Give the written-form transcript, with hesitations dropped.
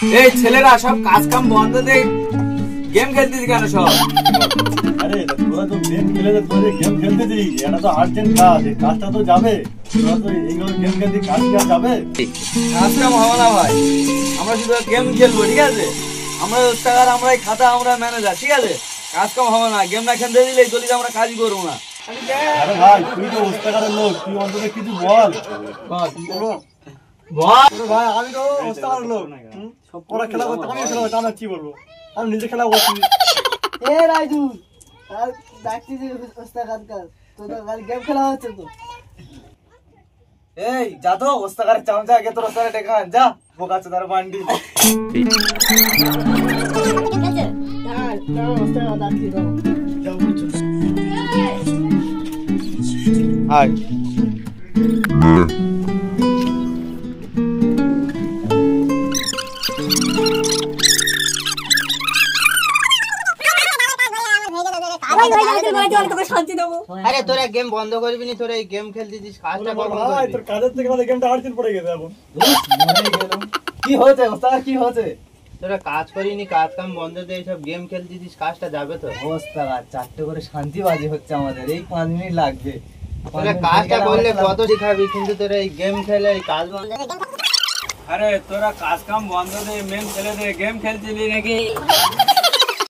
এই ছেলেরা সব কাজ কাম বন্ধ দিয়ে গেম খেলতেছি কেন সব? আরে তোরা তো গেম খেলে তোরা গেম খেলতেছিস, এটা তো আর্জেন্ট কাজ, এই কাজটা তো যাবে। তোরা তো এইভাবে গেম খেলতে কাজ কি আর যাবে? কাজ কাম হবে না ভাই, আমরা শুধু গেম খেলবো, ঠিক আছে? আমরা টাকার আমরা এই খাতা আমরা ম্যানেজার, ঠিক আছে? কাজ কাম হবে না, গেম না খেলতে দিলে দলিতে আমরা কাজই করবো না। আরে ভাই তুই তো ওস্তাকারের লোক, তুই অন্তত কিছু বল। ভাই আমি তো ওস্তাকারের লোক, ওরা খেলা করতে আমি খেলা করতে আমরা কি বলবো? আমি নিজে খেলা করছি। এ রাজু আর ডাকছি যে ওস্তাদ কাজ তো খালি গেম খেলা হচ্ছে তো। এই যা তো ওস্তাকারের চামচা আগে তোর ওস্তাকারে ডেকে আন, যা বোকাচ্ছে তার বান্ডি। ওস্তাদ ডাকছি তো যাও বুঝছো। হাই আরে তোরা গেম বন্ধ করবি নি, তোরা এই গেম খেলতেছিস, কাজটা কখন ভাই করবি? তোর কাজের থেকে আমাদের গেমটা আর্জেন্ট পড়ে গেছে এখন। কি হয়েছে ওস্তাকার, কি হয়েছে? তোরা কাজ করিনি, কাজ কাম বন্ধ দিয়ে সব গেম খেলতেছিস, কাজটা যাবে তো? ওস্তাকার 4টে করে শান্তিবাজি হচ্ছে আমাদের, এই 5 মিনিট লাগবে। তোরা কাজটা করলে কত শিখাবি, কিন্তু তোরা এই গেম খেলে এই কাজ বন্ধ। আরে তোরা কাজ কাম বন্ধ দে, মেন ছেলে দে, গেম খেলছিলি নাকি?